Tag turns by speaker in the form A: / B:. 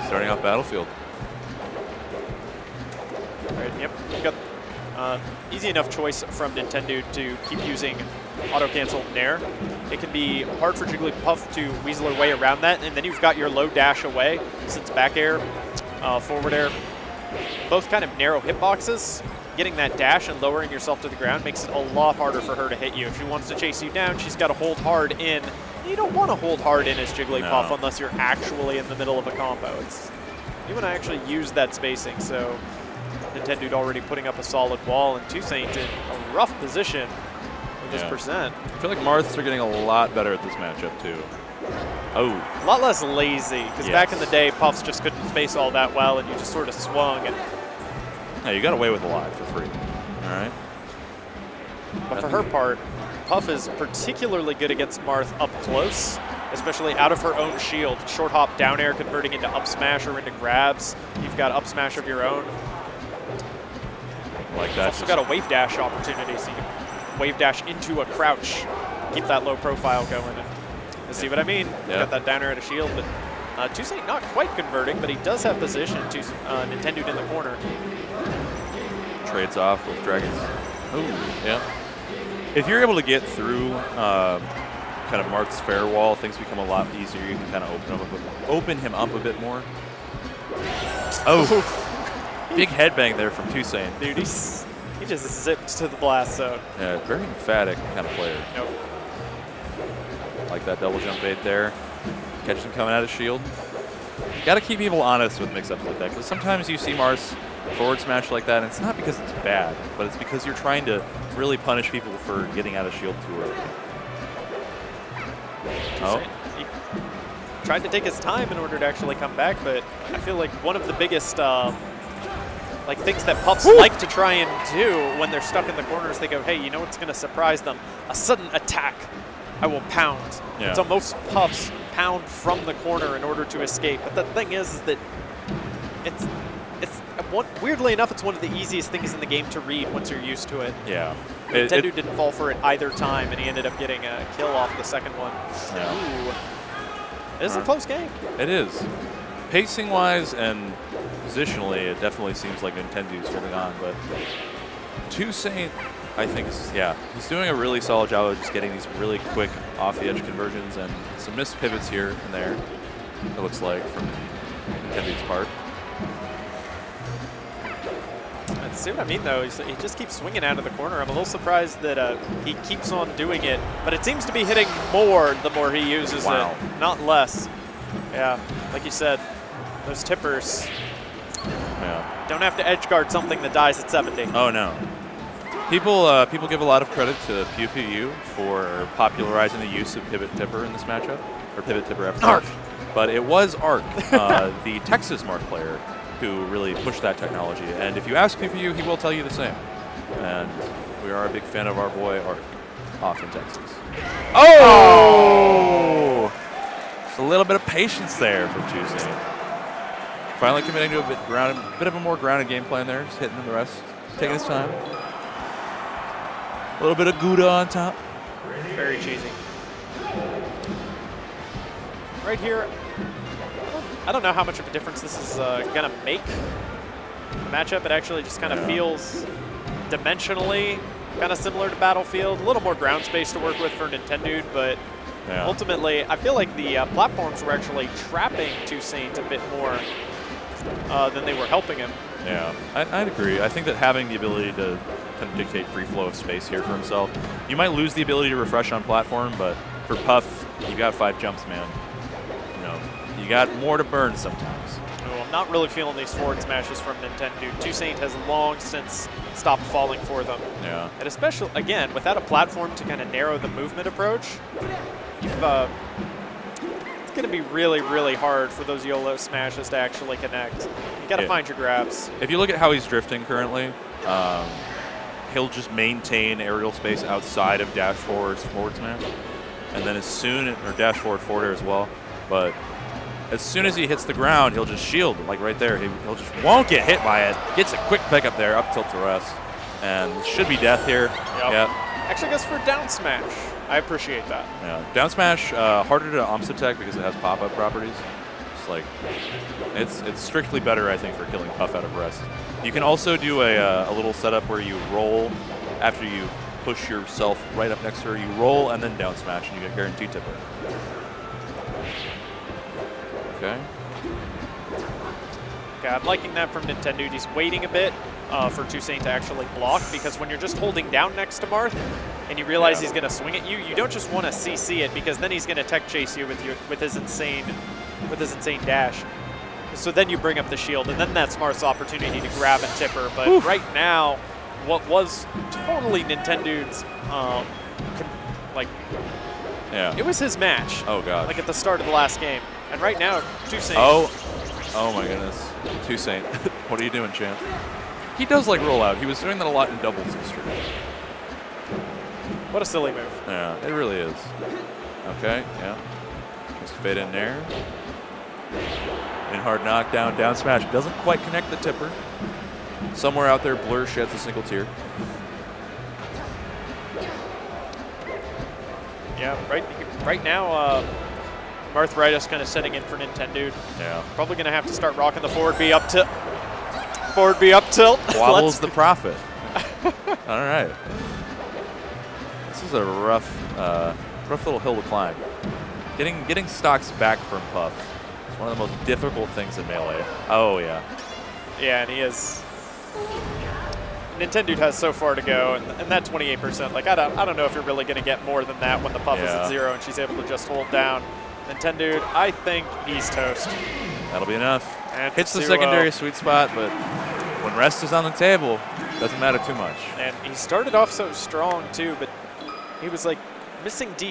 A: Starting off Battlefield.
B: All right, yep. You've got easy enough choice from Nintendude to keep using auto-cancel Nair. It can be hard for Jigglypuff to weasel her way around that, and then you've got your low dash away, since back air, forward air, both kind of narrow hitboxes. Getting that dash and lowering yourself to the ground makes it a lot harder for her to hit you. If she wants to chase you down, she's got to hold hard in. You don't want to hold hard in as Jigglypuff unless you're actually in the middle of a combo. You want to actually use that spacing, so Nintendude already putting up a solid wall, and 2Saint in a rough position with this percent.
A: I feel like Marths are getting a lot better at this matchup, too. Oh.
B: A lot less lazy, because back in the day, Puffs just couldn't space all that well, and you just sort of swung. And
A: yeah, you got away with a lot for free. All right.
B: But for her part, Puff is particularly good against Marth up close, especially out of her own shield. Short hop down air converting into up smash or into grabs. You've got up smash of your own.
A: Like that.
B: Also got a wave dash opportunity, so you can wave dash into a crouch, keep that low profile going. And see what I mean? Got that down air at a shield, but 2Saint not quite converting, but he does have position to Nintendude in the corner.
A: Trades off with dragons. Oh, yeah. If you're able to get through kind of Marth's fair wall, things become a lot easier. You can kind of open him up a bit more. Oh, big headbang there from 2Saint.
B: Dude, he just zipped to the blast zone.
A: Yeah, very emphatic kind of player.
B: Nope.
A: Like that double jump bait there. Catch him coming out of shield. You got to keep people honest with mix-ups like that, because sometimes you see Marth's forward smash like that, and it's not because it's bad, but it's because you're trying to really punish people for getting out of shield too early.
B: He tried to take his time in order to actually come back, but I feel like one of the biggest like things that Puffs like to try and do when they're stuck in the corners, they go, hey, you know what's going to surprise them? A sudden attack. I will pound.
A: Yeah.
B: So most Puffs pound from the corner in order to escape. But the thing is that it's weirdly enough, it's one of the easiest things in the game to read once you're used to it.
A: Yeah.
B: Nintendude didn't fall for it either time, and he ended up getting a kill off the second one.
A: Yeah.
B: Ooh. It is a close game.
A: It is. Pacing-wise and positionally, it definitely seems like Nintendude's holding on, but 2Saint, I think, he's doing a really solid job of just getting these really quick off-the-edge conversions and some missed pivots here and there, it looks like, from Nintendude's part.
B: See what I mean, though? He just keeps swinging out of the corner. I'm a little surprised that he keeps on doing it, but it seems to be hitting more the more he uses it, not less. Yeah, like you said, those tippers don't have to edge guard something that dies at 70.
A: Oh, no. People give a lot of credit to PewPew for popularizing the use of pivot tipper in this matchup, or pivot tipper after
B: Arc.
A: But it was Arc, the Texas Marth player, who really pushed that technology. And if you ask PewPew, he will tell you the same. And we are a big fan of our boy Arc off in Texas. Oh! Just a little bit of patience there from 2Saint. Finally committing to a bit of a more grounded game plan there, just hitting the rest, taking his time. A little bit of Gouda on top.
B: Very cheesy. Right here, I don't know how much of a difference this is going to make the matchup. It actually just kind of feels dimensionally kind of similar to Battlefield. A little more ground space to work with for Nintendude, but ultimately, I feel like the platforms were actually trapping 2Saint a bit more than they were helping him.
A: Yeah, I'd agree. I think that having the ability to kind of dictate free flow of space here for himself, you might lose the ability to refresh on platform, but for Puff, you got 5 jumps, man. You got more to burn sometimes.
B: Oh, I'm not really feeling these forward smashes from Nintendude. 2Saint has long since stopped falling for them.
A: Yeah.
B: And especially, again, without a platform to kind of narrow the movement approach, it's going to be really, really hard for those YOLO smashes to actually connect. You got to find your grabs.
A: If you look at how he's drifting currently, he'll just maintain aerial space outside of dash forward smash. And then as soon, or dash forward air as well. But as soon as he hits the ground, he'll just shield, like right there. He'll just won't get hit by it. Gets a quick pickup there, up tilt to rest. And should be death here. Yep.
B: Actually goes for down smash. I appreciate that.
A: Yeah, down smash, harder to tech because it has pop-up properties. Like, it's strictly better, I think, for killing Puff out of rest. You can also do a little setup where you roll after you push yourself right up next to her. You roll and then down smash, and you get guaranteed tipper. Okay.
B: Okay, I'm liking that from Nintendude. He's waiting a bit for 2Saint to actually block, because when you're just holding down next to Marth and you realize he's going to swing at you, you don't just want to CC it, because then he's going to tech chase you with his insane dash. So then you bring up the shield, and then that's Marth's opportunity to grab and tipper. But right now, what was totally Nintendude's, it was his match.
A: Oh god.
B: Like at the start of the last game, and right now 2Saint.
A: Oh my goodness. 2Saint. What are you doing, champ? He does like roll out. He was doing that a lot in doubles yesterday.
B: What a silly move.
A: Yeah, it really is. Okay, yeah. Just fade in there. In hard knockdown, down smash. Doesn't quite connect the tipper. Somewhere out there, Blur sheds a single tear.
B: Yeah, right now, Marth kind of setting in for Nintendude.
A: Yeah.
B: Probably going to have to start rocking the forward B up tilt. Forward B up tilt.
A: Wobbles the prophet. All right. This is a rough little hill to climb. Getting stocks back from Puff is one of the most difficult things in Melee. Oh yeah.
B: Yeah, and he is. Nintendude has so far to go, and that 28%. Like I don't know if you're really going to get more than that when the Puff is at 0 and she's able to just hold down. Nintendude, I think he's toast.
A: That'll be enough.
B: And
A: hits the secondary sweet spot, but when rest is on the table, doesn't matter too much.
B: And he started off so strong too, but he was like missing D